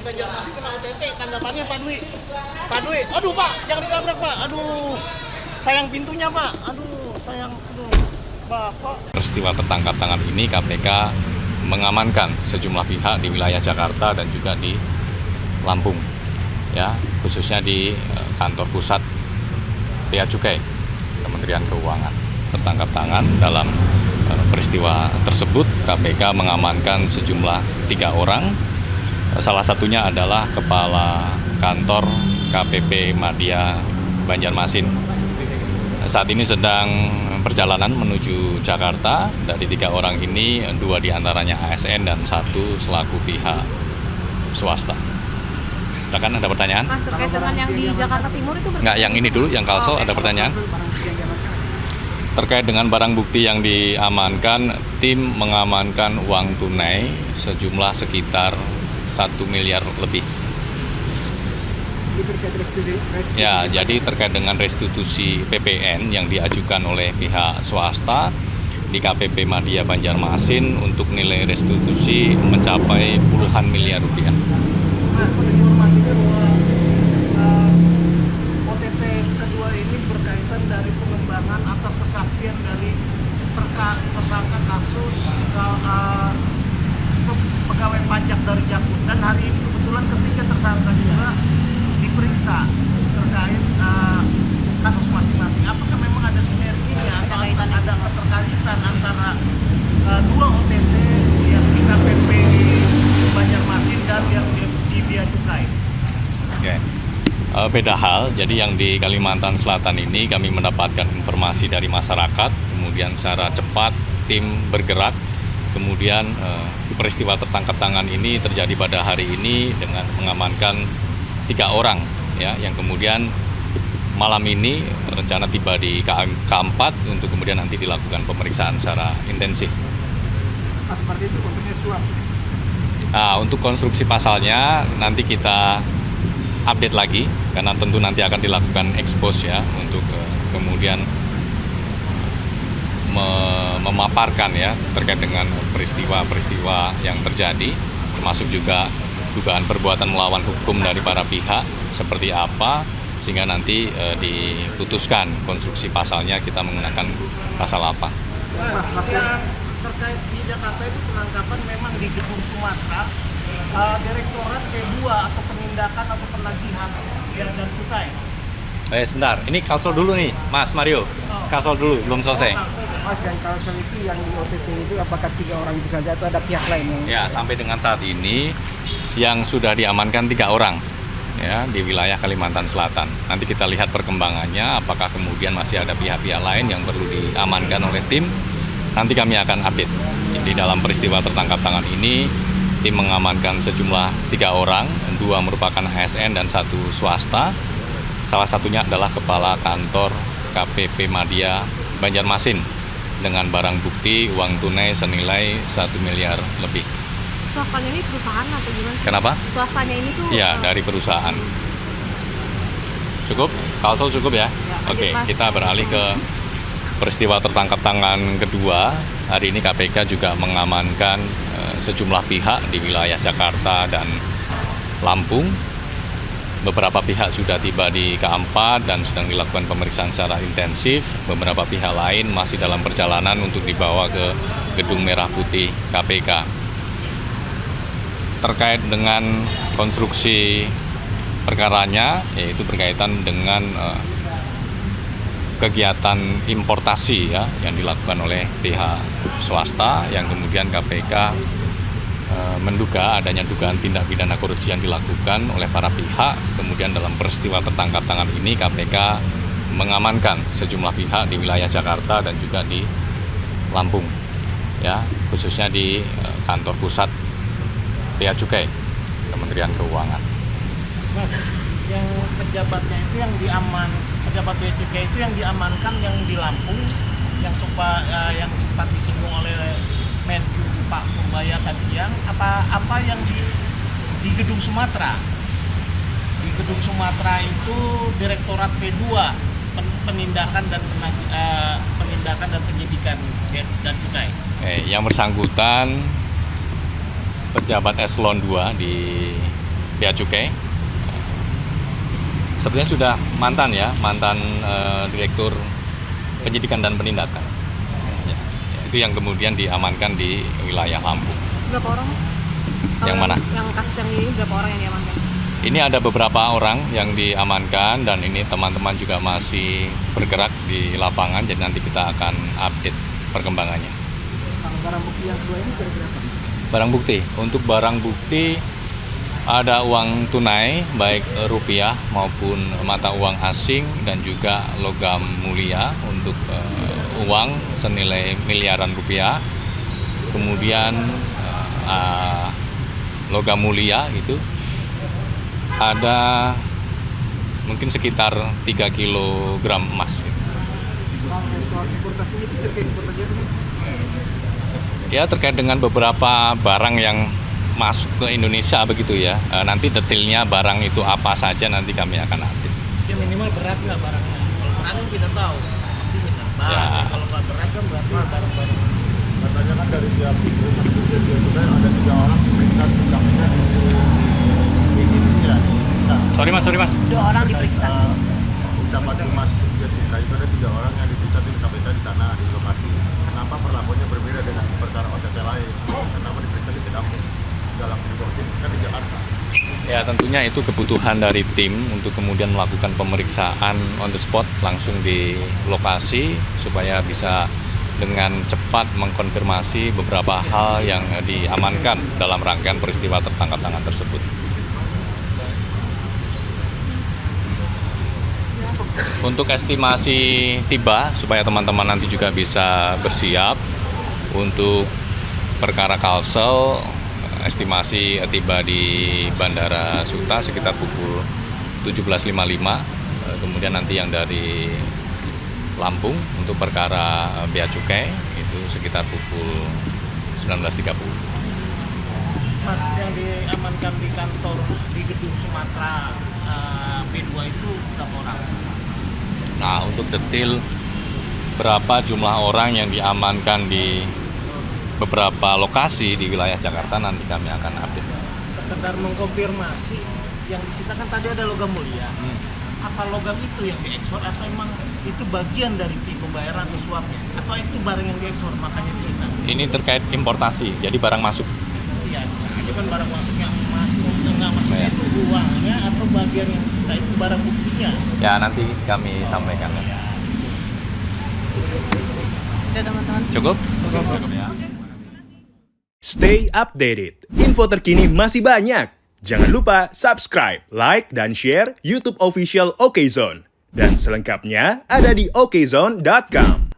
Banjarmasin kena OTT, tanggapannya Pak Dwi. Pak Dwi, aduh Pak, jangan ditabrak Pak, aduh sayang pintunya Pak, aduh sayang, aduh Bapak. Peristiwa tertangkap tangan ini KPK mengamankan sejumlah pihak di wilayah Jakarta dan juga di Lampung, ya, khususnya di kantor pusat Bea Cukai Kementerian Keuangan. Tertangkap tangan dalam peristiwa tersebut, KPK mengamankan sejumlah 3 orang. Salah satunya adalah Kepala Kantor KPP Madya Banjarmasin. Saat ini sedang perjalanan menuju Jakarta. Dari 3 orang ini, 2 diantaranya ASN dan 1 selaku pihak swasta. Silakan, ada pertanyaan? Mas, terkait dengan yang di Jakarta Timur itu Enggak, yang ini dulu, yang Kalsel, ada pertanyaan? Terkait dengan barang bukti yang diamankan, tim mengamankan uang tunai sejumlah sekitar 1 miliar lebih. Ya, jadi terkait dengan restitusi PPN yang diajukan oleh pihak swasta di KPP Madya Banjarmasin untuk nilai restitusi mencapai puluhan miliar rupiah. Informasinya bahwa OTT kedua ini berkaitan dari pengembangan atas kesaksian dari tersangka kasus pegawai pajak dari Jakut, dan hari ini kebetulan ketiga tersangka juga diperiksa terkait kasus masing-masing. Apakah memang ada sinerginya atau ada keterkaitan antara 2 OTT yang di KPP Banjarmasin dan yang di Bea Cukai? Oke. Beda hal, jadi yang di Kalimantan Selatan ini kami mendapatkan informasi dari masyarakat, kemudian secara cepat tim bergerak, kemudian peristiwa tertangkap tangan ini terjadi pada hari ini dengan mengamankan 3 orang, ya, yang kemudian malam ini rencana tiba di K4 untuk kemudian nanti dilakukan pemeriksaan secara intensif. Seperti itu bentuknya suap. Nah, untuk konstruksi pasalnya nanti kita update lagi, karena tentu nanti akan dilakukan expose, ya, untuk kemudian memaparkan, ya, terkait dengan peristiwa-peristiwa yang terjadi, termasuk juga dugaan perbuatan melawan hukum dari para pihak seperti apa, sehingga nanti diputuskan konstruksi pasalnya kita menggunakan pasal apa. Yang terkait di Jakarta itu penangkapan memang di Gedung Sumatera, Direktorat P2 atau penindakan atau penagihan Bea dan Cukai. Sebentar, ini Kalsel dulu nih, Mas Mario. Kalsel dulu, belum selesai. Mas, dan Kalsel itu yang di OTT itu apakah 3 orang itu saja atau ada pihak lain yang... Ya, sampai dengan saat ini yang sudah diamankan 3 orang, ya, di wilayah Kalimantan Selatan. Nanti kita lihat perkembangannya, apakah kemudian masih ada pihak-pihak lain yang perlu diamankan oleh tim. Nanti kami akan update. Di dalam peristiwa tertangkap tangan ini, tim mengamankan sejumlah 3 orang, 2 merupakan ASN dan 1 swasta. Salah satunya adalah Kepala Kantor KPP Madya Banjarmasin dengan barang bukti uang tunai senilai 1 miliar lebih. Swastanya ini perusahaan atau gimana? Kenapa? Swastanya ini tuh? Ya, dari perusahaan. Cukup? Kalsel cukup, ya? Oke, kita beralih ke peristiwa tertangkap tangan kedua. Hari ini KPK juga mengamankan sejumlah pihak di wilayah Jakarta dan Lampung. Beberapa pihak sudah tiba di K4 dan sedang dilakukan pemeriksaan secara intensif. Beberapa pihak lain masih dalam perjalanan untuk dibawa ke Gedung Merah Putih KPK. Terkait dengan konstruksi perkaranya, yaitu berkaitan dengan kegiatan importasi, ya, yang dilakukan oleh pihak swasta, yang kemudian KPK menduga adanya dugaan tindak pidana korupsi yang dilakukan oleh para pihak. Kemudian dalam peristiwa tertangkap tangan ini KPK mengamankan sejumlah pihak di wilayah Jakarta dan juga di Lampung, ya, khususnya di kantor pusat Bea Cukai Kementerian Keuangan. Mas, yang pejabatnya itu yang pejabat Bea Cukai itu yang diamankan yang di Lampung, yang sempat disinggung oleh Menku Pak Purbaya tadi siang, apa yang di Gedung Sumatera? Di Gedung Sumatera itu Direktorat P2 penindakan dan penyidikan dan cukai. Yang bersangkutan pejabat eselon 2 di bea cukai. Sebenarnya sudah mantan Direktur Penyidikan dan Penindakan. Ya, itu yang kemudian diamankan di wilayah Lampung. Berapa orang, Mas? Yang mana? Yang kasus yang ini berapa orang yang diamankan? Ini ada beberapa orang yang diamankan dan ini teman-teman juga masih bergerak di lapangan, jadi nanti kita akan update perkembangannya. Kalau barang bukti yang kedua ini kira-kira apa? Barang bukti, untuk barang bukti ada uang tunai baik rupiah maupun mata uang asing dan juga logam mulia untuk uang senilai miliaran rupiah. Kemudian logam mulia itu ada mungkin sekitar 3 kg emas. Kalau soal importasi itu terkait importasi apa? Ya, terkait dengan beberapa barang yang masuk ke Indonesia begitu ya. Nanti detailnya barang itu apa saja nanti kami akan update. Ya minimal berat nggak barangnya. Kalau berat kan kita tahu pasti kita tahu. Ya. Kalau nggak berat kan berarti barang-barang. Katanya kan dari pihak rumah sakit juga ada 3 orang diperiksa tindakannya di Indonesia. Sorry mas. 2 orang diperiksa. Ucapan Mas Jessica itu ada 3 orang yang diperiksa di KPK di sana di lokasi. Kenapa perlakuannya berbeda dengan perkara OTT lain? Kenapa diperiksa di Lampung? Dalam situasi kan di Jakarta. Ya, tentunya itu kebutuhan dari tim untuk kemudian melakukan pemeriksaan on the spot langsung di lokasi supaya bisa dengan cepat mengkonfirmasi beberapa hal yang diamankan dalam rangkaian peristiwa tertangkap tangan tersebut. Untuk estimasi tiba supaya teman-teman nanti juga bisa bersiap untuk perkara Kalsel, estimasi tiba di Bandara Suta sekitar pukul 17.55. Kemudian nanti yang dari Lampung untuk perkara bea cukai itu sekitar pukul 19.30. Mas, yang diamankan di kantor di gedung Sumatera B2 itu berapa orang? Nah, untuk detail berapa jumlah orang yang diamankan di beberapa lokasi di wilayah Jakarta nanti kami akan update. Sekedar mengkonfirmasi, yang disita kan tadi ada logam mulia. Apa logam itu yang diekspor atau emang itu bagian dari fee pembayaran atau suapnya? Atau itu barang yang diekspor makanya disita? Ini terkait importasi, jadi barang masuk. Iya, itu kan barang masuk yang masuk, enggak masuknya Ya. itu uangnya atau bagian yang kita itu barang buktinya. Ya, nanti kami sampaikan. Udah teman-teman. Cukup? Cukup ya. Stay updated. Info terkini masih banyak. Jangan lupa subscribe, like, dan share YouTube official OKZone. Dan selengkapnya ada di okezone.com.